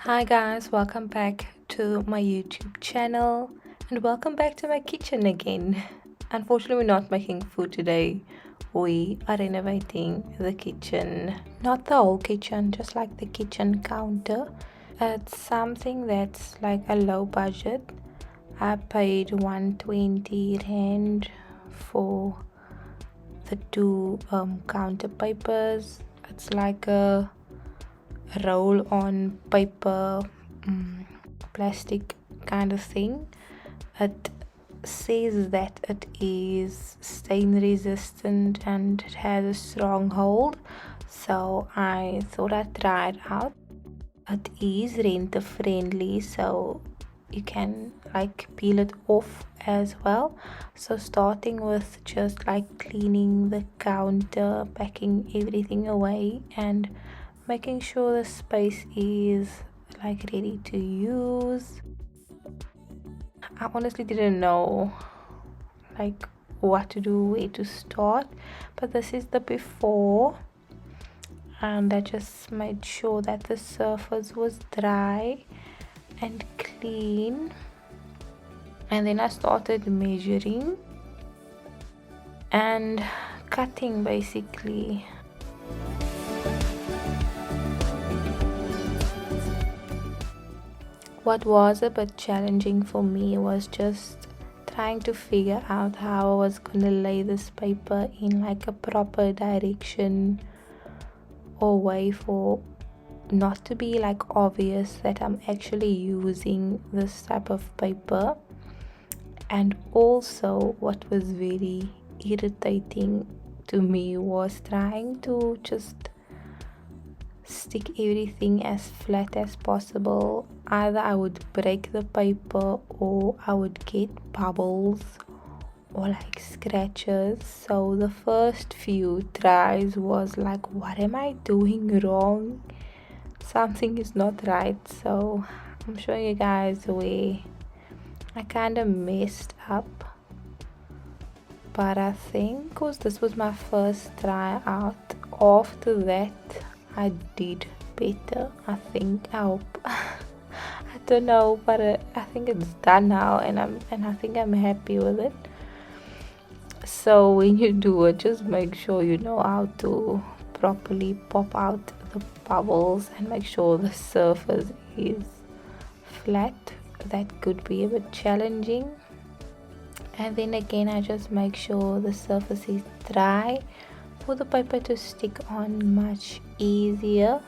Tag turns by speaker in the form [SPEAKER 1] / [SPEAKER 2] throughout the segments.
[SPEAKER 1] Hi guys, welcome back to my YouTube channel and welcome back to my kitchen again. Unfortunately, we're not making food today. We are renovating the kitchen. Not the whole kitchen, just like the kitchen counter. It's something that's like a low budget. I paid 120 rand for the two counter papers. It's like a roll on paper, plastic kind of thing. It says that it is stain resistant and it has a strong hold, so I thought I'd try it out. It is renter friendly, so you can like peel it off as well. So starting with just like cleaning the counter, packing everything away and making sure the space is like ready to use. I honestly didn't know like what to do, where to start, but this is the before, and I just made sure that the surface was dry and clean, and then I started measuring and cutting basically. What was a bit challenging for me was just trying to figure out how I was gonna lay this paper in like a proper direction or way for not to be like obvious that I'm actually using this type of paper. And also what was very irritating to me was trying to just stick everything as flat as possible. Either I would break the paper or I would get bubbles or like scratches. So the first few tries was like, what am I doing wrong? Something is not right. So I'm showing you guys where I kind of messed up, but I think because this was my first try out, after that I did better. I think. I hope. I don't know, but I think it's done now, and I think I'm happy with it. So when you do it, just make sure you know how to properly pop out the bubbles and make sure the surface is flat. That could be a bit challenging. And then again, I just make sure the surface is dry for the paper to stick on much easier,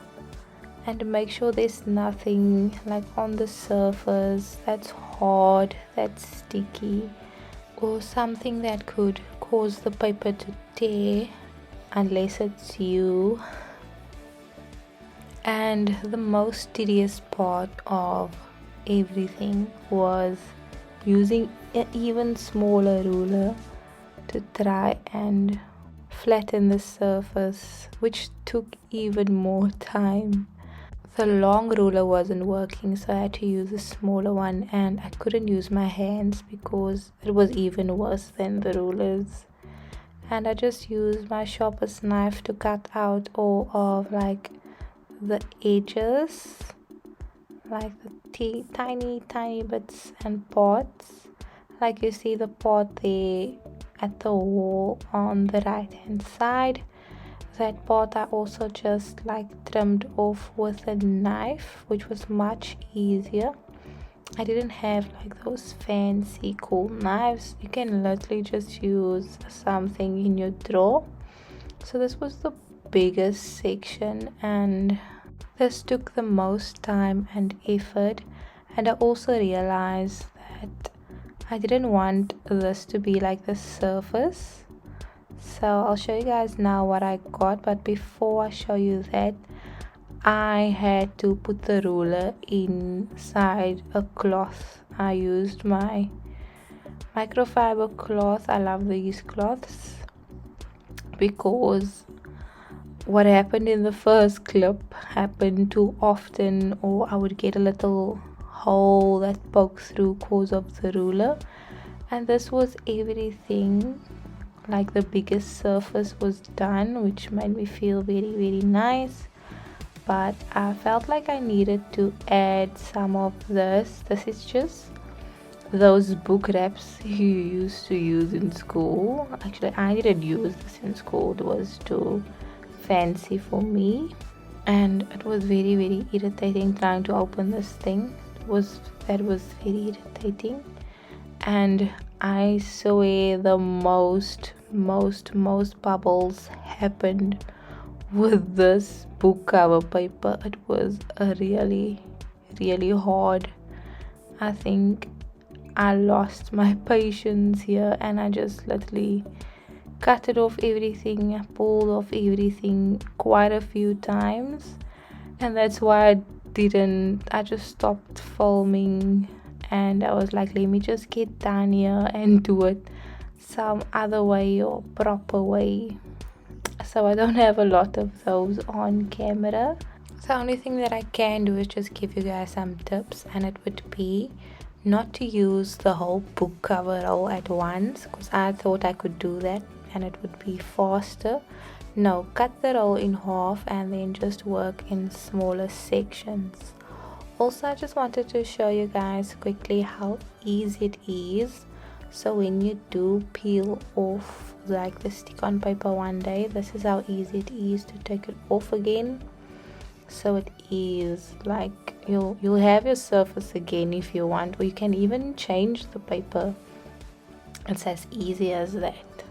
[SPEAKER 1] and make sure there's nothing like on the surface that's hard, that's sticky, or something that could cause the paper to tear unless it's you. And the most tedious part of everything was using an even smaller ruler to try and flatten the surface, which took even more time. The long ruler wasn't working, so I had to use a smaller one, and I couldn't use my hands because it was even worse than the rulers. And I just used my sharpest knife to cut out all of like the edges, like the tiny bits and parts. Like you see the part there at the wall on the right hand side. That part I also just like trimmed off with a knife, which was much easier. I didn't have like those fancy cool knives. You can literally just use something in your drawer. So this was the biggest section, and this took the most time and effort. And I also realized that I didn't want this to be like the surface. So I'll show you guys now what I got, but before I show you that, I had to put the ruler inside a cloth. I used my microfiber cloth. I love these cloths because what happened in the first clip happened too often, or I would get a little hole that pokes through cause of the ruler. And this was everything. Like the biggest surface was done, which made me feel very nice. but I felt like I needed to add some of this. This is just those book wraps you used to use in school. Actually, I didn't use this in school. It was too fancy for me, and it was very very irritating trying to open this thing. That was very irritating, and I swear the most bubbles happened with this book cover paper. It was a really hard. I think I lost my patience here, and I just literally cut it off everything. I pulled off everything quite a few times, and that's why I just stopped filming, and I was like, let me just get down here and do it some other way or proper way. So I don't have a lot of those on camera. The only thing that I can do is just give you guys some tips, and it would be not to use the whole book cover all at once, because I thought I could do that and it would be faster. No, cut the roll in half and then just work in smaller sections. Also, I just wanted to show you guys quickly how easy it is. So when you do peel off like the stick-on paper one day, this is how easy it is to take it off again. So it is like you'll have your surface again if you want, or you can even change the paper. It's as easy as that.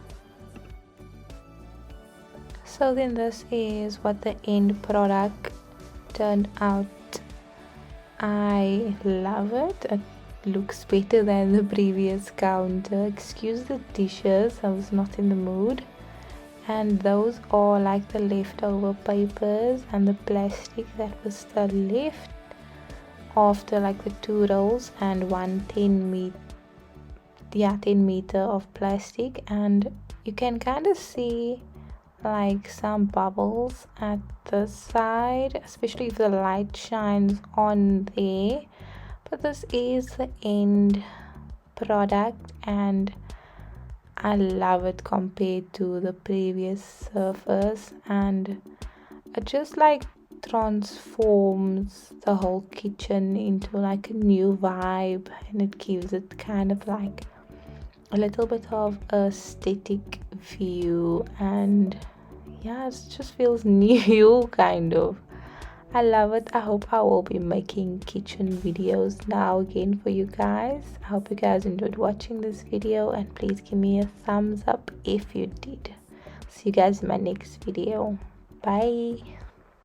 [SPEAKER 1] So then this is what the end product turned out. I love it. It looks better than the previous counter. Excuse the dishes, I was not in the mood. And those are like the leftover papers and the plastic that was still left after like the 2 rolls and 10 meter of plastic. And you can kind of see like some bubbles at the side, especially if the light shines on there. But this is the end product, and I love it compared to the previous surface, and it just like transforms the whole kitchen into like a new vibe, and it gives it kind of like a little bit of aesthetic view, and yeah, it just feels new kind of. I love it. I hope I will be making kitchen videos now again for you guys. I hope you guys enjoyed watching this video, and please give me a thumbs up if you did. See you guys in my next video. Bye.